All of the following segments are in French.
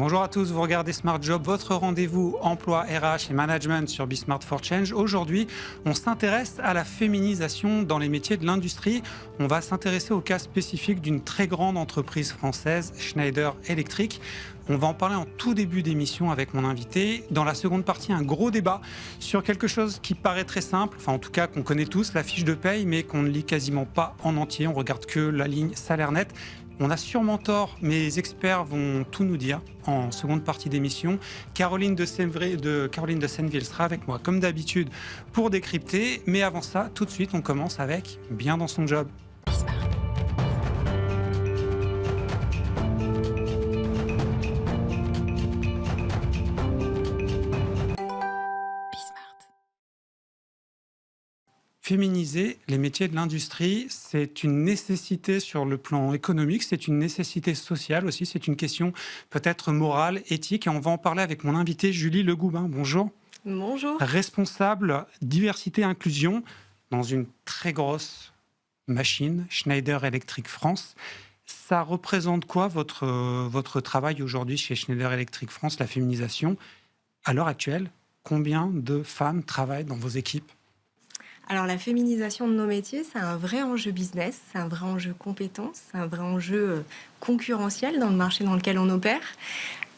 Bonjour à tous, vous regardez Smart Job, votre rendez-vous emploi, RH et management sur Be-Smart for Change. Aujourd'hui, on s'intéresse à la féminisation dans les métiers de l'industrie. On va s'intéresser au cas spécifique d'une très grande entreprise française, Schneider Electric. On va en parler en tout début d'émission avec mon invité. Dans la seconde partie, un gros débat sur quelque chose qui paraît très simple, enfin en tout cas qu'on connaît tous, la fiche de paye, mais qu'on ne lit quasiment pas en entier. On regarde que la ligne salaire net. On a sûrement tort, mais les experts vont tout nous dire en seconde partie d'émission. Caroline de Senneville sera avec moi, comme d'habitude, pour décrypter. Mais avant ça, tout de suite, on commence avec Bien dans son job. Féminiser les métiers de l'industrie, c'est une nécessité sur le plan économique, c'est une nécessité sociale aussi, c'est une question peut-être morale, éthique. Et on va en parler avec mon invité Julie Legoubin. Bonjour. Bonjour. Responsable diversité et inclusion dans une très grosse machine, Schneider Electric France. Ça représente quoi votre travail aujourd'hui chez Schneider Electric France, la féminisation? À l'heure actuelle, combien de femmes travaillent dans vos équipes? Alors la féminisation de nos métiers, c'est un vrai enjeu business, c'est un vrai enjeu compétence, c'est un vrai enjeu concurrentiel dans le marché dans lequel on opère.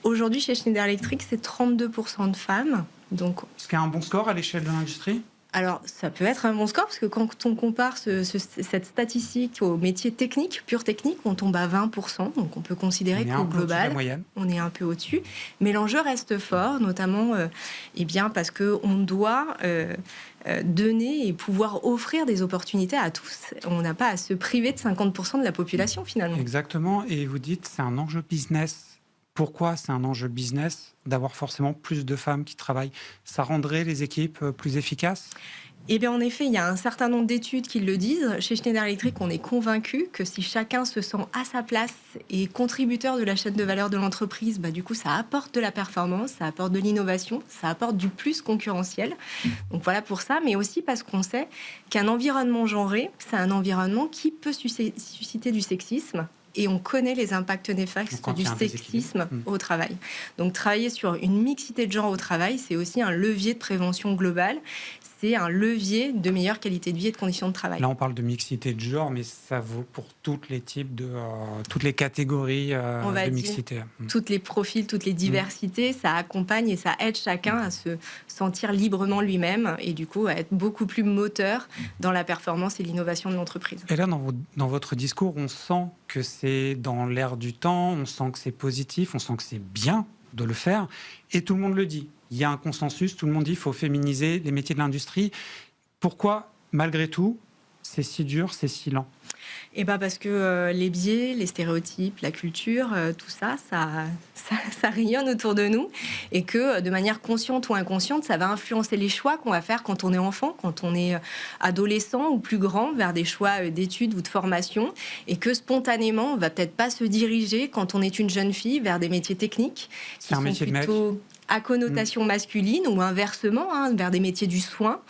Aujourd'hui, chez Schneider Electric, c'est 32% de femmes. Donc, ce qui est un bon score à l'échelle de l'industrie? Alors, ça peut être un bon score, parce que quand on compare cette statistique aux métiers techniques, pure technique, on tombe à 20%. Donc, on peut considérer qu'au global, on est un peu au-dessus. Mais l'enjeu reste fort, notamment parce qu'on doit donner et pouvoir offrir des opportunités à tous. On n'a pas à se priver de 50% de la population, finalement. Exactement. Et vous dites, c'est un enjeu business. Pourquoi c'est un enjeu business d'avoir forcément plus de femmes qui travaillent? Ça rendrait les équipes plus efficaces? Eh bien, en effet, il y a un certain nombre d'études qui le disent. Chez Schneider Electric, on est convaincu que si chacun se sent à sa place et contributeur de la chaîne de valeur de l'entreprise, du coup, ça apporte de la performance, ça apporte de l'innovation, ça apporte du plus concurrentiel. Donc voilà pour ça, mais aussi parce qu'on sait qu'un environnement genré, c'est un environnement qui peut susciter du sexisme. Et on connaît les impacts néfastes du sexisme au travail. Donc travailler sur une mixité de genre au travail, c'est aussi un levier de prévention globale. C'est un levier de meilleure qualité de vie et de conditions de travail. Là, on parle de mixité de genre, mais ça vaut pour tous les types toutes les catégories de mixité. Tous les profils, toutes les diversités, ça accompagne et ça aide chacun à se sentir librement lui-même et du coup à être beaucoup plus moteur dans la performance et l'innovation de l'entreprise. Et là, dans votre discours, on sent que c'est dans l'air du temps, on sent que c'est positif, on sent que c'est bien de le faire, et tout le monde le dit. Il y a un consensus, tout le monde dit qu'il faut féminiser les métiers de l'industrie. Pourquoi, malgré tout, c'est si dur, c'est si lent? Parce que les biais, les stéréotypes, la culture, tout ça rayonne autour de nous et que de manière consciente ou inconsciente, ça va influencer les choix qu'on va faire quand on est enfant, quand on est adolescent ou plus grand, vers des choix d'études ou de formation, et que spontanément, on va peut-être pas se diriger quand on est une jeune fille vers des métiers techniques qui sont plutôt à connotation masculine ou inversement, vers des métiers du soin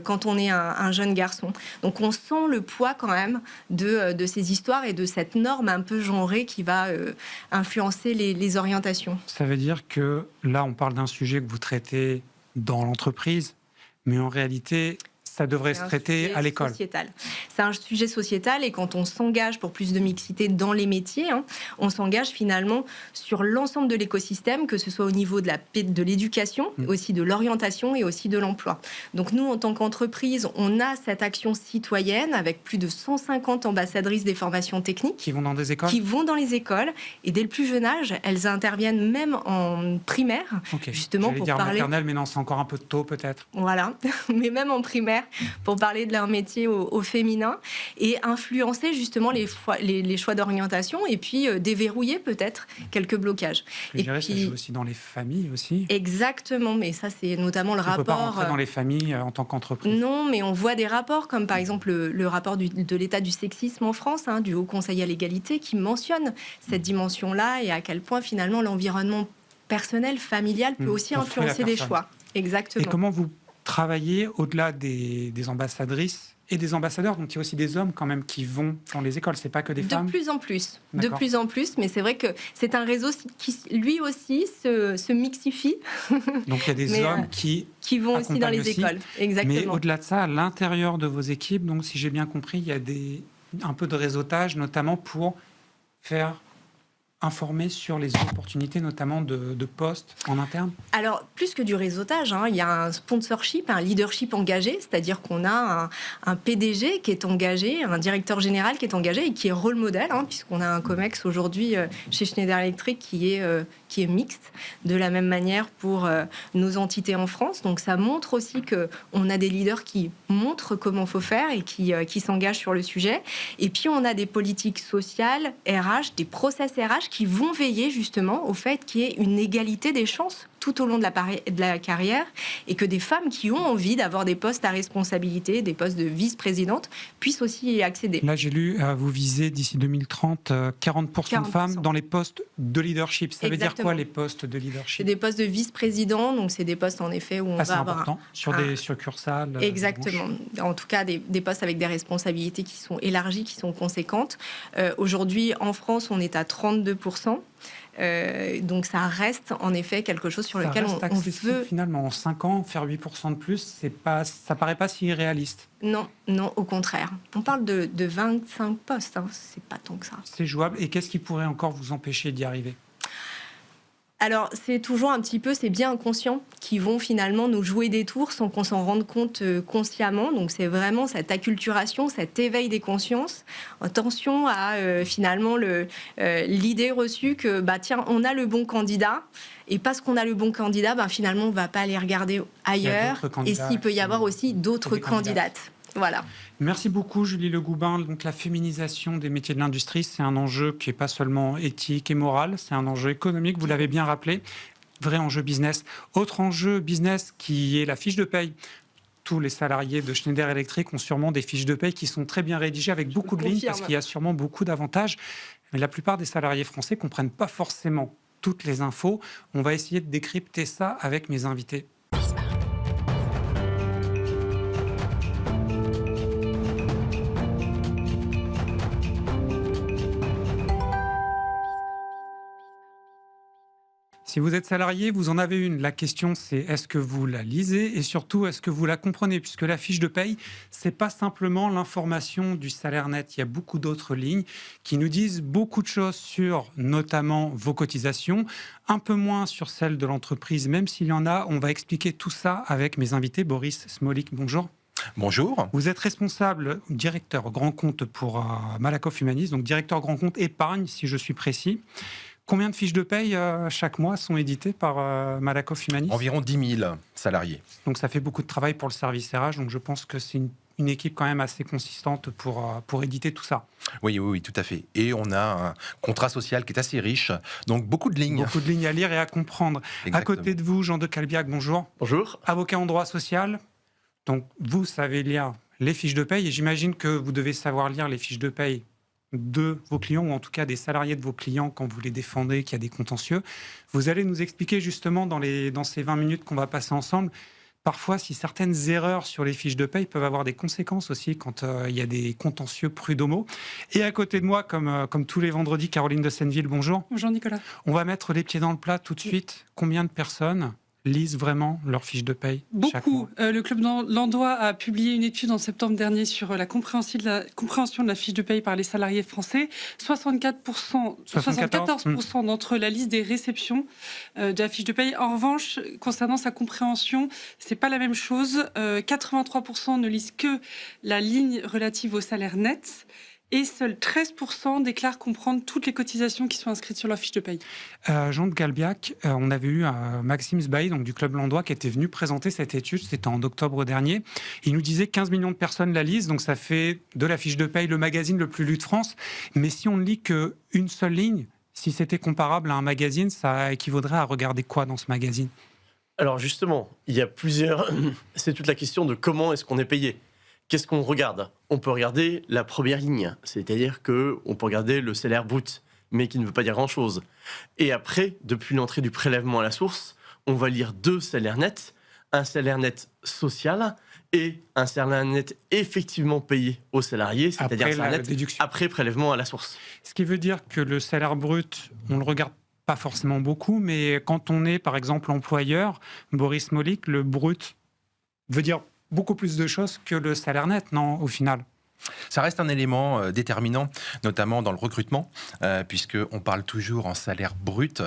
quand on est un jeune garçon. Donc on sent le poids quand même de ces histoires et de cette norme un peu genrée qui va influencer les orientations. Ça veut dire que là, on parle d'un sujet que vous traitez dans l'entreprise, mais en réalité, ça devrait se traiter à l'école. C'est un sujet sociétal et quand on s'engage pour plus de mixité dans les métiers, on s'engage finalement sur l'ensemble de l'écosystème, que ce soit au niveau de l'éducation, aussi de l'orientation et aussi de l'emploi. Donc nous, en tant qu'entreprise, on a cette action citoyenne avec plus de 150 ambassadrices des formations techniques. Qui vont dans des écoles? Qui vont dans les écoles. Et dès le plus jeune âge, elles interviennent même en primaire, justement pour parler... maternelle, mais non, c'est encore un peu tôt peut-être. Voilà, mais même en primaire, pour parler de leur métier au féminin et influencer justement les choix d'orientation et puis déverrouiller peut-être quelques blocages. Je dirais que ça joue aussi dans les familles aussi. Exactement, mais ça c'est notamment le rapport... On ne peut pas rentrer dans les familles en tant qu'entreprise. Non, mais on voit des rapports comme par exemple le rapport de l'état du sexisme en France, du Haut Conseil à l'égalité, qui mentionne cette dimension-là et à quel point finalement l'environnement personnel, familial peut aussi influencer les choix. Exactement. Et comment vous travailler au-delà des ambassadrices et des ambassadeurs. Donc, il y a aussi des hommes quand même qui vont dans les écoles. C'est pas que des femmes. De plus en plus. D'accord. De plus en plus. Mais c'est vrai que c'est un réseau qui, lui aussi, se mixifie. Donc, il y a des hommes qui vont aussi dans les écoles. Exactement. Mais au-delà de ça, à l'intérieur de vos équipes, donc, si j'ai bien compris, il y a un peu de réseautage, notamment pour faire informer sur les opportunités, notamment de postes en interne? Alors, plus que du réseautage, il y a un sponsorship, un leadership engagé, c'est-à-dire qu'on a un PDG qui est engagé, un directeur général qui est engagé et qui est rôle modèle, puisqu'on a un COMEX aujourd'hui chez Schneider Electric qui est mixte, de la même manière pour nos entités en France. Donc, ça montre aussi qu'on a des leaders qui montrent comment il faut faire et qui s'engagent sur le sujet. Et puis, on a des politiques sociales, RH, des process RH qui vont veiller justement au fait qu'il y ait une égalité des chances tout au long de la carrière et que des femmes qui ont envie d'avoir des postes à responsabilité, des postes de vice-présidente, puissent aussi y accéder. Là, j'ai lu, vous visez d'ici 2030 40% de femmes dans les postes de leadership. Ça veut dire quoi, les postes de leadership? C'est des postes de vice-président, donc c'est des postes en effet où on va avoir... important, sur des succursales. Exactement. En tout cas, des postes avec des responsabilités qui sont élargies, qui sont conséquentes. Aujourd'hui, en France, on est à 32%. Donc ça reste en effet quelque chose sur lequel on veut... Finalement, en 5 ans, faire 8% de plus, ça paraît pas si irréaliste. Non, au contraire. On parle de 25 postes, c'est pas tant que ça. C'est jouable. Et qu'est-ce qui pourrait encore vous empêcher d'y arriver? Alors, c'est toujours un petit peu ces biais inconscients qui vont finalement nous jouer des tours sans qu'on s'en rende compte consciemment. Donc, c'est vraiment cette acculturation, cet éveil des consciences. Attention à finalement l'idée reçue que, tiens, on a le bon candidat. Et parce qu'on a le bon candidat, finalement, on ne va pas aller regarder ailleurs. Et s'il peut y avoir aussi d'autres candidates. Voilà. Merci beaucoup, Julie Le Goubin. Donc, la féminisation des métiers de l'industrie, c'est un enjeu qui n'est pas seulement éthique et moral, c'est un enjeu économique, vous l'avez bien rappelé, vrai enjeu business. Autre enjeu business qui est la fiche de paye. Tous les salariés de Schneider Electric ont sûrement des fiches de paye qui sont très bien rédigées avec beaucoup de lignes parce qu'il y a sûrement beaucoup d'avantages. Mais la plupart des salariés français ne comprennent pas forcément toutes les infos. On va essayer de décrypter ça avec mes invités. Si vous êtes salarié, vous en avez une. La question, c'est est-ce que vous la lisez et surtout, est-ce que vous la comprenez? Puisque la fiche de paye, c'est pas simplement l'information du salaire net. Il y a beaucoup d'autres lignes qui nous disent beaucoup de choses sur notamment vos cotisations, un peu moins sur celles de l'entreprise, même s'il y en a. On va expliquer tout ça avec mes invités. Boris Smolik, bonjour. Bonjour. Vous êtes responsable, directeur grand compte pour Malakoff Humanis, donc directeur grand compte épargne, si je suis précis. Combien de fiches de paye chaque mois sont éditées par Malakoff Humanis? Environ 10 000 salariés. Donc ça fait beaucoup de travail pour le service RH, donc je pense que c'est une équipe quand même assez consistante pour éditer tout ça. Oui, tout à fait. Et on a un contrat social qui est assez riche, donc beaucoup de lignes. Beaucoup de lignes à lire et à comprendre. Exactement. À côté de vous, Jean de Calbiac, bonjour. Bonjour. Avocat en droit social, donc vous savez lire les fiches de paye et j'imagine que vous devez savoir lire les fiches de paye de vos clients, ou en tout cas des salariés de vos clients quand vous les défendez, qu'il y a des contentieux. Vous allez nous expliquer justement dans ces 20 minutes qu'on va passer ensemble, parfois si certaines erreurs sur les fiches de paye peuvent avoir des conséquences aussi quand il y a des contentieux prud'homaux. Et à côté de moi, comme tous les vendredis, Caroline de Senneville, bonjour. Bonjour Nicolas. On va mettre les pieds dans le plat tout de suite. Combien de personnes lisent vraiment leurs fiches de paye? Beaucoup. Le Club Landois a publié une étude en septembre dernier sur la compréhension de la fiche de paye par les salariés français. 74% d'entre eux la lisent des réceptions de la fiche de paye. En revanche, concernant sa compréhension, c'est pas la même chose. 83% ne lisent que la ligne relative au salaire net. Et seuls 13% déclarent comprendre toutes les cotisations qui sont inscrites sur leur fiche de paye. Jean de Galbiac, on avait eu Maxime Sbaï, donc du Club Landois, qui était venu présenter cette étude, c'était en octobre dernier. Il nous disait 15 millions de personnes la lisent, donc ça fait de la fiche de paye le magazine le plus lu de France. Mais si on ne lit qu'une seule ligne, si c'était comparable à un magazine, ça équivaudrait à regarder quoi dans ce magazine? Alors justement, il y a plusieurs... C'est toute la question de comment est-ce qu'on est payé. Qu'est-ce qu'on regarde? On peut regarder la première ligne, c'est-à-dire qu'on peut regarder le salaire brut, mais qui ne veut pas dire grand-chose. Et après, depuis l'entrée du prélèvement à la source, on va lire deux salaires nets, un salaire net social et un salaire net effectivement payé aux salariés, c'est-à-dire un salaire net après prélèvement à la source. Ce qui veut dire que le salaire brut, on le regarde pas forcément beaucoup, mais quand on est par exemple employeur, Boris Molik, le brut veut dire beaucoup plus de choses que le salaire net, non, au final? Ça reste un élément déterminant, notamment dans le recrutement, puisqu'on parle toujours en salaire brut,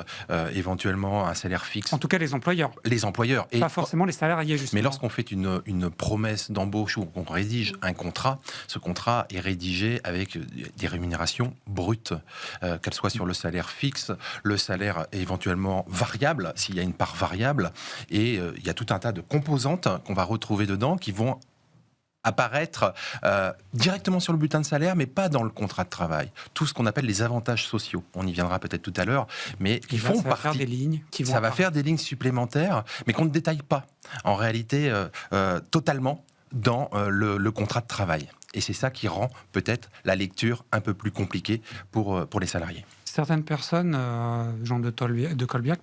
éventuellement un salaire fixe. En tout cas, les employeurs. Les employeurs. Pas forcément les salariés, justement. Mais lorsqu'on fait une promesse d'embauche ou qu'on rédige un contrat, ce contrat est rédigé avec des rémunérations brutes, qu'elles soient sur le salaire fixe, le salaire éventuellement variable, s'il y a une part variable, et il y a tout un tas de composantes qu'on va retrouver dedans qui vont apparaître directement sur le bulletin de salaire, mais pas dans le contrat de travail. Tout ce qu'on appelle les avantages sociaux. On y viendra peut-être tout à l'heure, mais qui font partie. Faire des lignes ça va faire des lignes supplémentaires, mais qu'on ne détaille pas, en réalité, totalement dans le contrat de travail. Et c'est ça qui rend peut-être la lecture un peu plus compliquée pour les salariés. Certaines personnes, Jean de Colbiac,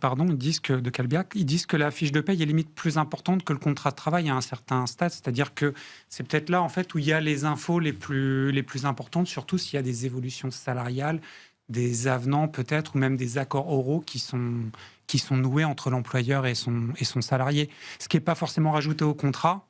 ils disent que la fiche de paye est limite plus importante que le contrat de travail à un certain stade. C'est-à-dire que c'est peut-être là en fait où il y a les infos les plus importantes, surtout s'il y a des évolutions salariales, des avenants peut-être, ou même des accords oraux qui sont noués entre l'employeur et son salarié. Ce qui n'est pas forcément rajouté au contrat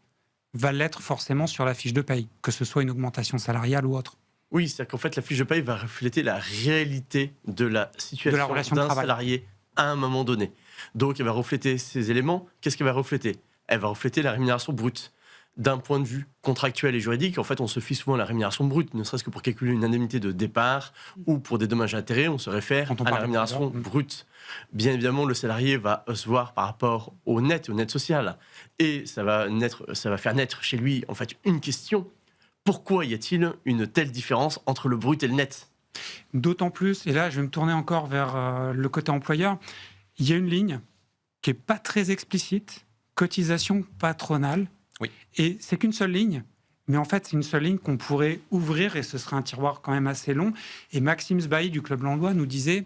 va l'être forcément sur la fiche de paye, que ce soit une augmentation salariale ou autre. Oui, c'est-à-dire qu'en fait, la fiche de paye va refléter la réalité de la situation d'un salarié à un moment donné. Donc, elle va refléter ces éléments. Qu'est-ce qu'elle va refléter ? Elle va refléter la rémunération brute. D'un point de vue contractuel et juridique, en fait, on se fie souvent à la rémunération brute, ne serait-ce que pour calculer une indemnité de départ ou pour des dommages et intérêts, on se réfère à la rémunération brute. Bien évidemment, le salarié va se voir par rapport au net social. Et ça va faire naître chez lui, en fait, une question. Pourquoi y a-t-il une telle différence entre le brut et le net ? D'autant plus, et là je vais me tourner encore vers le côté employeur, il y a une ligne qui n'est pas très explicite, cotisation patronale, oui. Et c'est qu'une seule ligne, mais en fait c'est une seule ligne qu'on pourrait ouvrir et ce serait un tiroir quand même assez long. Et Maxime Sbailly du Club Landois nous disait,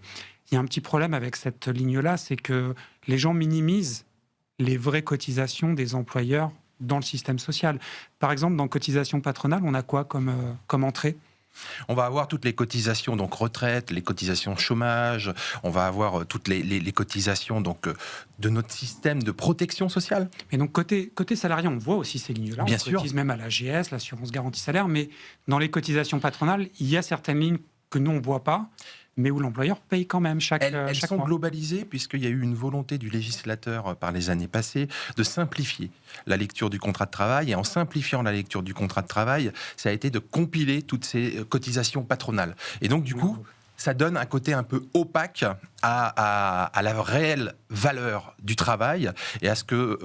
il y a un petit problème avec cette ligne-là, c'est que les gens minimisent les vraies cotisations des employeurs dans le système social. Par exemple, dans cotisation patronale, on a quoi comme entrée ? On va avoir toutes les cotisations, donc retraite, les cotisations chômage, on va avoir toutes les cotisations donc, de notre système de protection sociale. Et donc côté salarié, on voit aussi ces lignes-là. Bien on sûr. Cotise même à l'AGS, l'assurance garantie salaire, mais dans les cotisations patronales, il y a certaines lignes que nous, on ne voit pas, mais où l'employeur paye quand même chaque mois. Elles sont globalisées puisqu'il y a eu une volonté du législateur par les années passées de simplifier la lecture du contrat de travail. Et en simplifiant la lecture du contrat de travail, ça a été de compiler toutes ces cotisations patronales. Et donc, du coup, ça donne un côté un peu opaque à la réelle valeur du travail et à ce que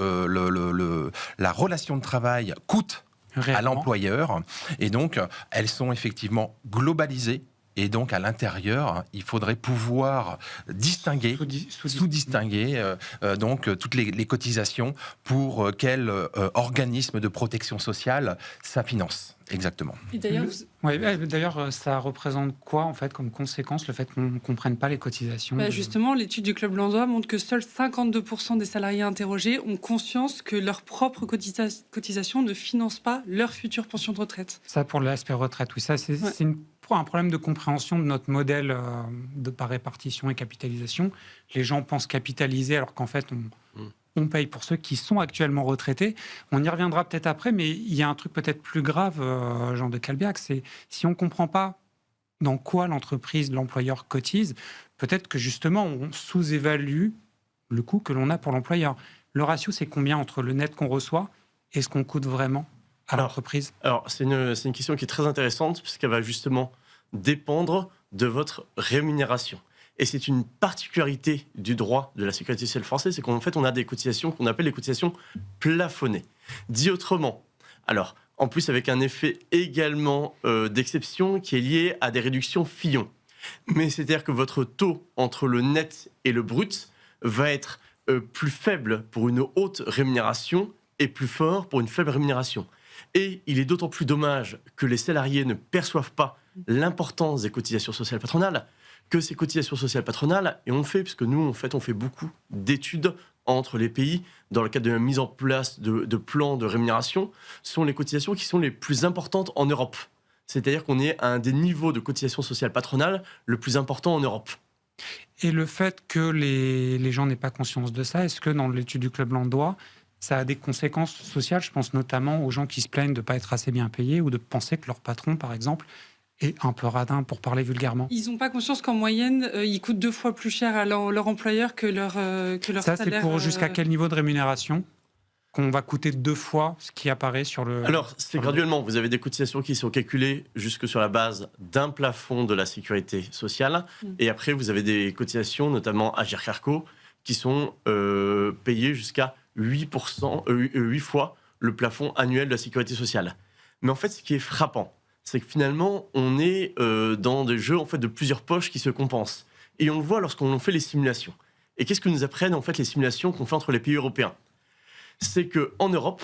la relation de travail coûte réellement à l'employeur. Et donc, elles sont effectivement globalisées. Et donc, à l'intérieur, il faudrait pouvoir distinguer, sous-distinguer donc, toutes les cotisations pour quel organisme de protection sociale ça finance. Exactement. Et d'ailleurs, ça représente quoi, en fait, comme conséquence, le fait qu'on ne comprenne pas les cotisations Justement, l'étude du Club Landois montre que seuls 52% des salariés interrogés ont conscience que leurs propres cotisations ne financent pas leur future pension de retraite. Ça, pour l'aspect retraite, oui. Ça, c'est un problème de compréhension de notre modèle par répartition et capitalisation. Les gens pensent capitaliser alors qu'en fait, on paye pour ceux qui sont actuellement retraités. On y reviendra peut-être après, mais il y a un truc peut-être plus grave, Jean de Colbiac, c'est si on ne comprend pas dans quoi l'entreprise, l'employeur cotise, peut-être que justement, on sous-évalue le coût que l'on a pour l'employeur. Le ratio, c'est combien entre le net qu'on reçoit et ce qu'on coûte vraiment à l'entreprise ? Alors, c'est une question qui est très intéressante puisqu'elle va justement dépendre de votre rémunération. Et c'est une particularité du droit de la sécurité sociale française, c'est qu'en fait, on a des cotisations qu'on appelle les cotisations plafonnées. Dit autrement, alors, en plus avec un effet également d'exception qui est lié à des réductions Fillon. Mais c'est-à-dire que votre taux entre le net et le brut va être plus faible pour une haute rémunération et plus fort pour une faible rémunération. Et il est d'autant plus dommage que les salariés ne perçoivent pas l'importance des cotisations sociales patronales, que ces cotisations sociales patronales, et on le fait, puisque nous, en fait, on fait beaucoup d'études entre les pays, dans le cadre de la mise en place de plans de rémunération, sont les cotisations qui sont les plus importantes en Europe. C'est-à-dire qu'on est à un des niveaux de cotisation sociale patronale le plus important en Europe. Et le fait que les gens n'aient pas conscience de ça, est-ce que dans l'étude du Club Landois, ça a des conséquences sociales? Je pense notamment aux gens qui se plaignent de ne pas être assez bien payés ou de penser que leur patron, par exemple, est un peu radin, pour parler vulgairement. Ils n'ont pas conscience qu'en moyenne, ils coûtent 2 fois plus cher à leur employeur que leur salaire. Ça, c'est pour jusqu'à quel niveau de rémunération qu'on va coûter 2 fois ce qui apparaît sur le... Alors, c'est graduellement. Vous avez des cotisations qui sont calculées jusque sur la base d'un plafond de la sécurité sociale. Et après, vous avez des cotisations, notamment Agir Carco, qui sont payées jusqu'à 8 fois le plafond annuel de la sécurité sociale. Mais en fait, ce qui est frappant, c'est que finalement, on est dans des jeux en fait, de plusieurs poches qui se compensent. Et on le voit lorsqu'on fait les simulations. Et qu'est-ce que nous apprennent en fait les simulations qu'on fait entre les pays européens? C'est qu'en Europe,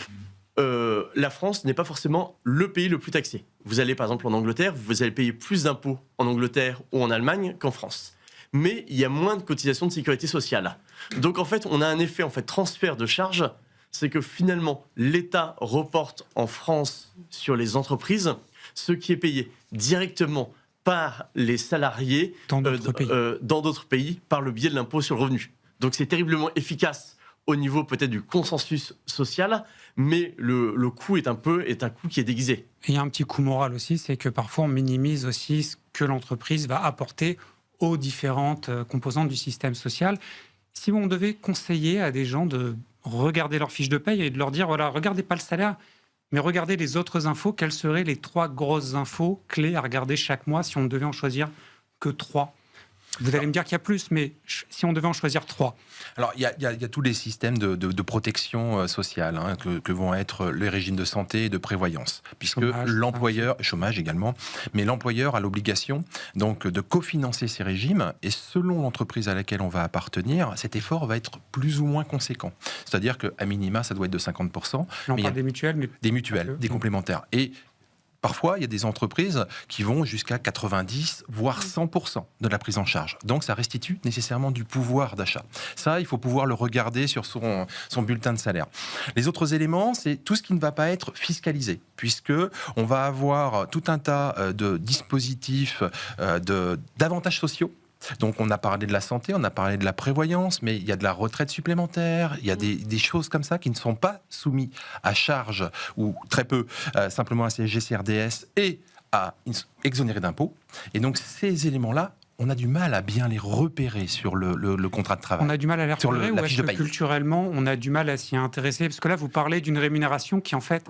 la France n'est pas forcément le pays le plus taxé. Vous allez par exemple en Angleterre, vous allez payer plus d'impôts en Angleterre ou en Allemagne qu'en France. Mais il y a moins de cotisations de sécurité sociale. Donc en fait, on a un effet en fait, transfert de charges. C'est que finalement, l'État reporte en France sur les entreprises ce qui est payé directement par les salariés dans d'autres pays par le biais de l'impôt sur le revenu. Donc c'est terriblement efficace au niveau peut-être du consensus social, mais le coût est un coût qui est déguisé. Et il y a un petit coup moral aussi, c'est que parfois on minimise aussi ce que l'entreprise va apporter aux différentes composantes du système social. Si on devait conseiller à des gens de regarder leur fiche de paye et de leur dire, voilà, regardez pas le salaire, mais regardez les autres infos, quelles seraient les 3 grosses infos clés à regarder chaque mois si on ne devait en choisir que 3? Vous allez me dire qu'il y a plus, mais si on devait en choisir 3. Alors, il y a tous les systèmes de protection sociale que vont être les régimes de santé et de prévoyance, puisque l'employeur, chômage également, mais l'employeur a l'obligation donc de cofinancer ces régimes, et selon l'entreprise à laquelle on va appartenir, cet effort va être plus ou moins conséquent. C'est-à-dire qu'à minima, ça doit être de 50%. On parle des mutuelles, mais des mutuelles, des complémentaires. Et parfois, il y a des entreprises qui vont jusqu'à 90, voire 100% de la prise en charge. Donc, ça restitue nécessairement du pouvoir d'achat. Ça, il faut pouvoir le regarder sur son bulletin de salaire. Les autres éléments, c'est tout ce qui ne va pas être fiscalisé, puisque on va avoir tout un tas de dispositifs d'avantages sociaux. Donc on a parlé de la santé, on a parlé de la prévoyance, mais il y a de la retraite supplémentaire, il y a des choses comme ça qui ne sont pas soumises à charge, ou très peu, simplement à CSG, CRDS, et à exonérer d'impôts. Et donc ces éléments-là, on a du mal à bien les repérer sur le contrat de travail. On a du mal à les repérer, ou est-ce que paye. Culturellement, on a du mal à s'y intéresser? Parce que là, vous parlez d'une rémunération qui, en fait,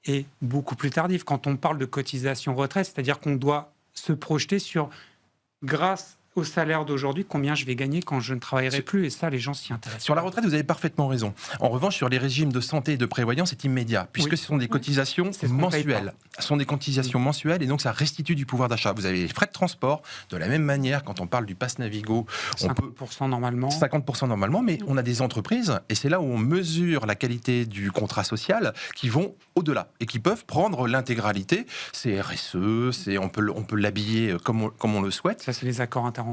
est beaucoup plus tardive. Quand on parle de cotisation retraite, c'est-à-dire qu'on doit se projeter sur, grâce au salaire d'aujourd'hui, combien je vais gagner quand je ne travaillerai plus, et ça, les gens s'y intéressent. Sur la retraite, vous avez parfaitement raison. En revanche, sur les régimes de santé et de prévoyance, c'est immédiat, puisque ce sont des cotisations mensuelles. Ce sont des cotisations mensuelles, et donc ça restitue du pouvoir d'achat. Vous avez les frais de transport, de la même manière, quand on parle du pass Navigo, 50% normalement. 50% normalement, mais on a des entreprises, et c'est là où on mesure la qualité du contrat social, qui vont au-delà, et qui peuvent prendre l'intégralité. C'est RSE, on peut l'habiller comme on le souhaite. Ça, c'est les accords interentreprises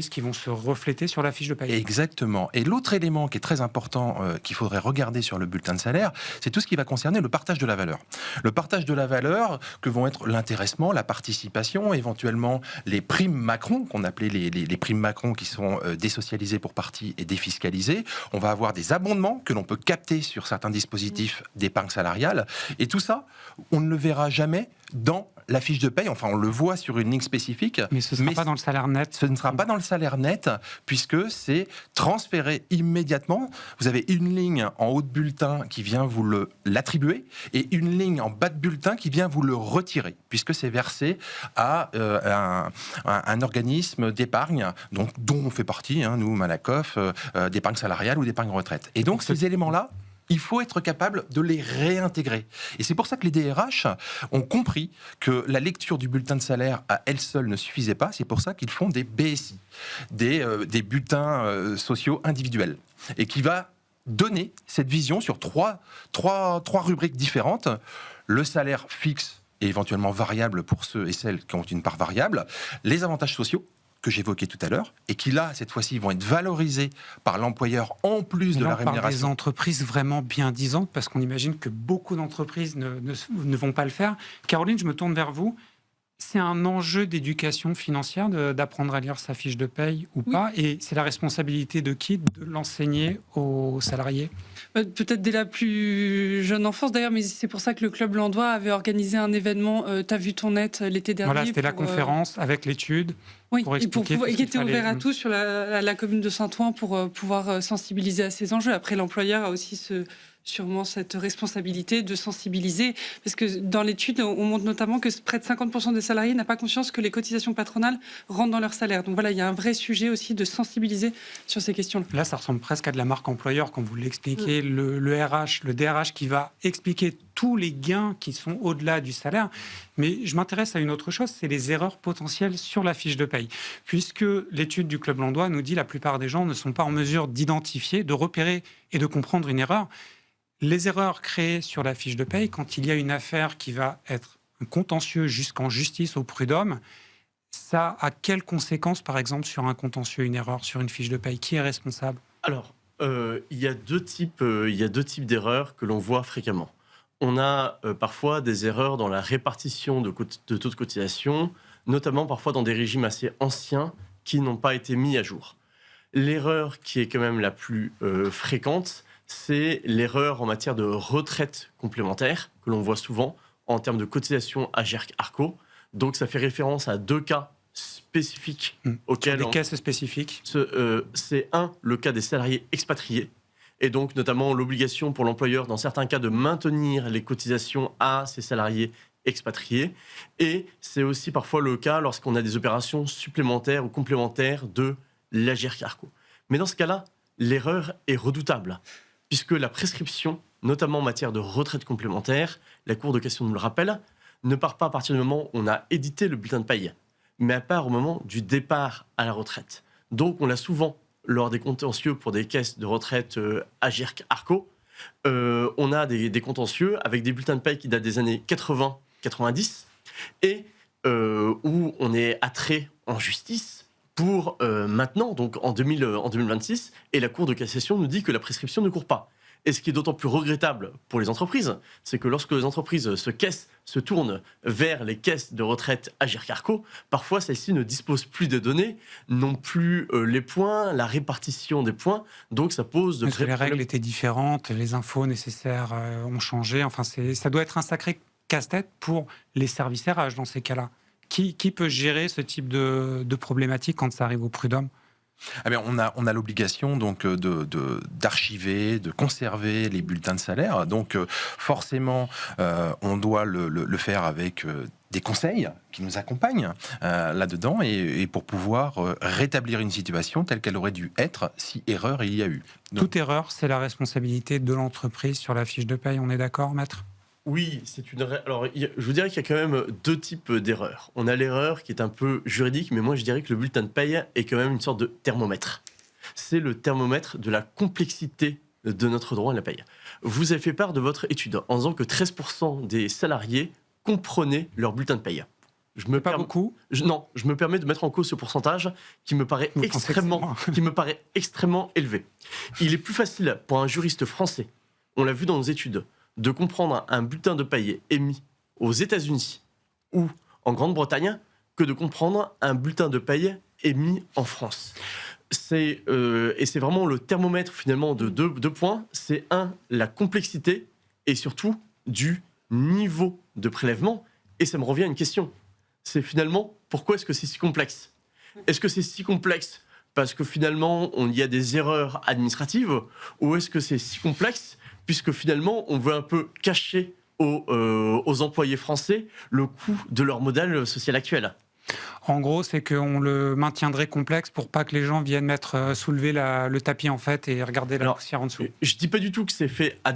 qui vont se refléter sur la fiche de paie. Exactement. Et l'autre élément qui est très important, qu'il faudrait regarder sur le bulletin de salaire, c'est tout ce qui va concerner le partage de la valeur. Le partage de la valeur, que vont être l'intéressement, la participation, éventuellement les primes Macron, qu'on appelait les primes Macron, qui sont désocialisées pour partie et défiscalisées. On va avoir des abondements que l'on peut capter sur certains dispositifs d'épargne salariale. Et tout ça, on ne le verra jamais dans la fiche de paye. Enfin, on le voit sur une ligne spécifique. Mais ce ne sera pas dans le salaire net. Ce ne sera pas dans le salaire net, puisque c'est transféré immédiatement. Vous avez une ligne en haut de bulletin qui vient vous l'attribuer, et une ligne en bas de bulletin qui vient vous le retirer, puisque c'est versé à un organisme d'épargne dont on fait partie, nous, Malakoff, d'épargne salariale ou d'épargne retraite. Et donc, ces éléments-là, il faut être capable de les réintégrer. Et c'est pour ça que les DRH ont compris que la lecture du bulletin de salaire à elle seule ne suffisait pas. C'est pour ça qu'ils font des BSI, des bulletins sociaux individuels, et qui va donner cette vision sur trois rubriques différentes. Le salaire fixe et éventuellement variable pour ceux et celles qui ont une part variable, les avantages sociaux, que j'évoquais tout à l'heure, et qui là, cette fois-ci, vont être valorisés par l'employeur en plus de la On parle des rémunération. entreprises vraiment bien disantes, parce qu'on imagine que beaucoup d'entreprises ne vont pas le faire. Caroline, je me tourne vers vous. C'est un enjeu d'éducation financière d'apprendre à lire sa fiche de paye ou pas, et c'est la responsabilité de qui de l'enseigner aux salariés? Peut-être dès la plus jeune enfance d'ailleurs, mais c'est pour ça que le Club Landois avait organisé un événement T'as vu ton net l'été dernier. Voilà, c'était la conférence avec l'étude. Oui, pour et expliquer tout ce qui qu'il était fallait. ouvert à tous sur la commune de Saint-Ouen pour pouvoir sensibiliser à ces enjeux. Après, l'employeur a aussi sûrement cette responsabilité de sensibiliser, parce que dans l'étude, on montre notamment que près de 50% des salariés n'ont pas conscience que les cotisations patronales rentrent dans leur salaire. Donc voilà, il y a un vrai sujet aussi de sensibiliser sur ces questions-là. Là, ça ressemble presque à de la marque employeur quand vous l'expliquez. Le RH, le DRH qui va expliquer tous les gains qui sont au-delà du salaire. Mais je m'intéresse à une autre chose, c'est les erreurs potentielles sur la fiche de paye. Puisque l'étude du Club Landois nous dit que la plupart des gens ne sont pas en mesure d'identifier, de repérer et de comprendre une erreur. Les erreurs créées sur la fiche de paye, quand il y a une affaire qui va être un contentieux jusqu'en justice au prud'homme, ça a quelles conséquences, par exemple, sur un contentieux, une erreur sur une fiche de paye? Qui est responsable? Alors, il y a deux types d'erreurs que l'on voit fréquemment. On a parfois des erreurs dans la répartition de taux de cotisation, notamment parfois dans des régimes assez anciens qui n'ont pas été mis à jour. L'erreur qui est quand même la plus fréquente, c'est l'erreur en matière de retraite complémentaire, que l'on voit souvent en termes de cotisation Agirc-Arrco. Donc ça fait référence à deux cas spécifiques auxquels... Des caisses spécifiques. C'est le cas des salariés expatriés, et donc notamment l'obligation pour l'employeur, dans certains cas, de maintenir les cotisations à ces salariés expatriés. Et c'est aussi parfois le cas lorsqu'on a des opérations supplémentaires ou complémentaires de l'Agirc-Arrco. Mais dans ce cas-là, l'erreur est redoutable, puisque la prescription, notamment en matière de retraite complémentaire, la Cour de cassation nous le rappelle, ne part pas à partir du moment où on a édité le bulletin de paye, mais à part au moment du départ à la retraite. Donc on l'a souvent lors des contentieux pour des caisses de retraite Agirc-Arrco. On a des contentieux avec des bulletins de paye qui datent des années 80-90 et où on est attrait en justice pour maintenant, donc en 2026, et la Cour de cassation nous dit que la prescription ne court pas. Et ce qui est d'autant plus regrettable pour les entreprises, c'est que lorsque les entreprises se tournent vers les caisses de retraite Agirc-Arrco, parfois celles-ci ne disposent plus des données, n'ont plus les points, la répartition des points, donc ça pose de Parce que vrais les règles problèmes. étaient différentes, les infos nécessaires ont changé. Enfin, ça doit être un sacré casse-tête pour les services RH dans ces cas-là. Qui peut gérer ce type de problématique quand ça arrive au prud'homme? Eh bien, on a l'obligation donc d'archiver, de conserver les bulletins de salaire. Donc forcément, on doit le faire avec des conseils qui nous accompagnent là-dedans et pour pouvoir rétablir une situation telle qu'elle aurait dû être si erreur il y a eu. Donc, Toute erreur, c'est la responsabilité de l'entreprise sur la fiche de paye. On est d'accord, maître? Oui, alors, je vous dirais qu'il y a quand même deux types d'erreurs. On a l'erreur qui est un peu juridique, mais moi je dirais que le bulletin de paye est quand même une sorte de thermomètre. C'est le thermomètre de la complexité de notre droit à la paye. Vous avez fait part de votre étude en disant que 13% des salariés comprenaient leur bulletin de paye. Pas beaucoup. Je me permets de mettre en cause ce pourcentage qui me paraît Vous pensez que c'est moins? extrêmement élevé. Il est plus facile pour un juriste français, on l'a vu dans nos études, de comprendre un bulletin de paye émis aux États-Unis ou en Grande-Bretagne que de comprendre un bulletin de paye émis en France. Et c'est vraiment le thermomètre finalement de deux points. C'est la complexité et surtout du niveau de prélèvement. Et ça me revient à une question. C'est finalement, pourquoi est-ce que c'est si complexe? Est-ce que c'est si complexe parce que finalement, il y a des erreurs administratives, ou est-ce que c'est si complexe puisque finalement, on veut un peu cacher aux employés français le coût de leur modèle social actuel? En gros, c'est qu'on le maintiendrait complexe pour pas que les gens viennent soulever le tapis en fait et regarder la poussière en dessous. Je dis pas du tout que c'est fait à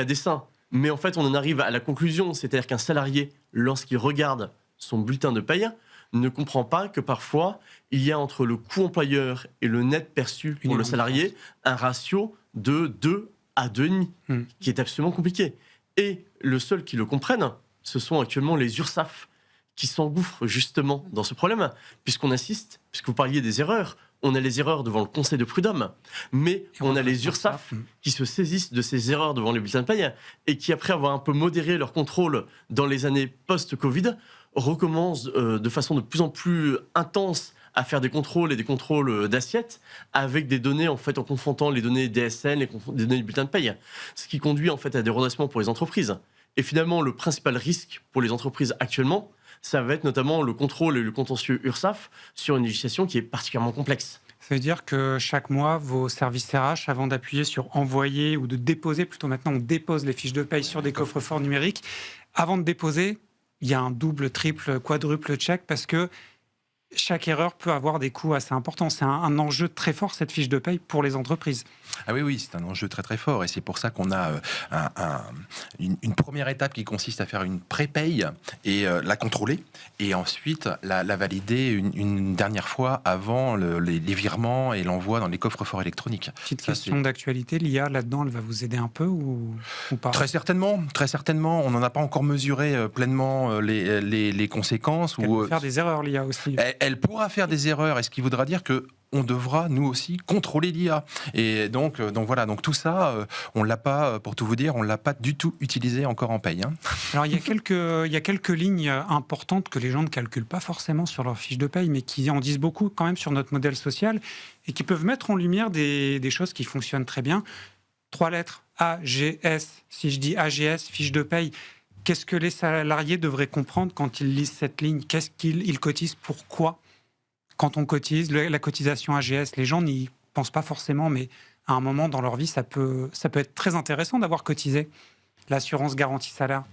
dessein, mais en fait, on en arrive à la conclusion, c'est-à-dire qu'un salarié, lorsqu'il regarde son bulletin de paye, ne comprend pas que parfois, il y a entre le coût employeur et le net perçu pour le salarié un ratio de 2 à 2,5, qui est absolument compliqué. Et le seul qui le comprenne, ce sont actuellement les URSSAF, qui s'engouffrent justement dans ce problème, puisque vous parliez des erreurs, on a les erreurs devant le Conseil de prud'homme, mais on a les URSSAF qui se saisissent de ces erreurs devant les bulletins de paie et qui, après avoir un peu modéré leur contrôle dans les années post-Covid, recommencent de façon de plus en plus intense à faire des contrôles et des contrôles d'assiettes avec des données, en fait, en confrontant les données DSN, les données du bulletin de paie, ce qui conduit en fait à des redressements pour les entreprises. Et finalement, le principal risque pour les entreprises actuellement, ça va être notamment le contrôle et le contentieux URSSAF sur une législation qui est particulièrement complexe. Ça veut dire que chaque mois, vos services RH, avant d'appuyer sur envoyer ou de déposer, plutôt maintenant on dépose les fiches de paye sur des coffres-forts numériques, avant de déposer, il y a un double, triple, quadruple check parce que chaque erreur peut avoir des coûts assez importants. C'est un enjeu très fort, cette fiche de paye, pour les entreprises. Ah oui, c'est un enjeu très très fort et c'est pour ça qu'on a une première étape qui consiste à faire une pré-paye et la contrôler et ensuite la valider une dernière fois avant les virements et l'envoi dans les coffres-forts électroniques. Petite question d'actualité, l'IA là-dedans, elle va vous aider un peu ou pas ? Très certainement. On n'en a pas encore mesuré pleinement les conséquences. Elle peut faire des erreurs, l'IA aussi. Elle pourra faire des erreurs, et ce qui voudra dire que on devra, nous aussi, contrôler l'IA. Et donc voilà, donc tout ça, on l'a pas, pour tout vous dire, on l'a pas du tout utilisé encore en paye. Alors, il y a quelques lignes importantes que les gens ne calculent pas forcément sur leur fiche de paye, mais qui en disent beaucoup quand même sur notre modèle social et qui peuvent mettre en lumière des choses qui fonctionnent très bien. 3 lettres, AGS. Si je dis AGS, fiche de paye, qu'est-ce que les salariés devraient comprendre quand ils lisent cette ligne ? Qu'est-ce qu'ils cotisent ? Pourquoi ? Quand on cotise, la cotisation AGS, les gens n'y pensent pas forcément, mais à un moment dans leur vie, ça peut être très intéressant d'avoir cotisé. L'assurance garantie salaire.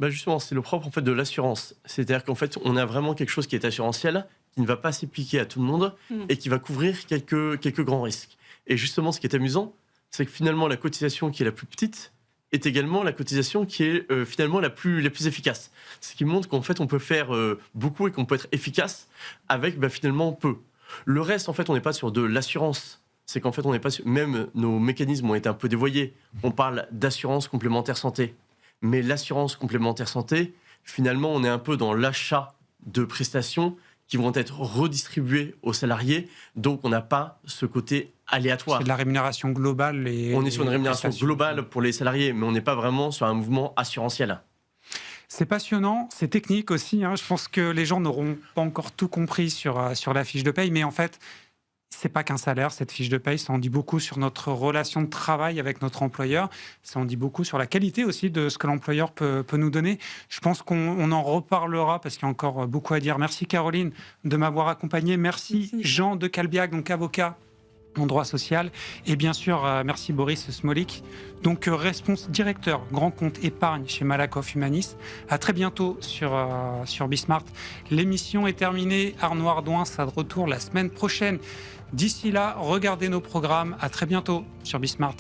Justement, c'est le propre en fait de l'assurance. C'est-à-dire qu'en fait, on a vraiment quelque chose qui est assurantiel, qui ne va pas s'appliquer à tout le monde et qui va couvrir quelques grands risques. Et justement, ce qui est amusant, c'est que finalement, la cotisation qui est la plus petite est également la cotisation qui est finalement la plus efficace. Ce qui montre qu'en fait, on peut faire beaucoup et qu'on peut être efficace avec finalement peu. Le reste, en fait, on n'est pas sur de l'assurance. C'est qu'en fait, on n'est pas sur... Même nos mécanismes ont été un peu dévoyés. On parle d'assurance complémentaire santé. Mais l'assurance complémentaire santé, finalement, on est un peu dans l'achat de prestations qui vont être redistribuées aux salariés. Donc, on n'a pas ce côté aléatoire. C'est de la rémunération globale. On est sur une rémunération globale pour les salariés, mais on n'est pas vraiment sur un mouvement assurantiel. C'est passionnant, c'est technique aussi. Je pense que les gens n'auront pas encore tout compris sur la fiche de paye, mais en fait, c'est pas qu'un salaire, cette fiche de paye. Ça en dit beaucoup sur notre relation de travail avec notre employeur. Ça en dit beaucoup sur la qualité aussi de ce que l'employeur peut nous donner. Je pense qu'on en reparlera parce qu'il y a encore beaucoup à dire. Merci Caroline de m'avoir accompagné. Merci Jean de Calbiac, donc avocat en droit social. Et bien sûr, merci Boris Smolik, donc directeur grand compte épargne chez Malakoff Humanis. À très bientôt sur Bismart. L'émission est terminée. Arnaud Ardouin sera de retour la semaine prochaine. D'ici là, regardez nos programmes. À très bientôt sur Bismart.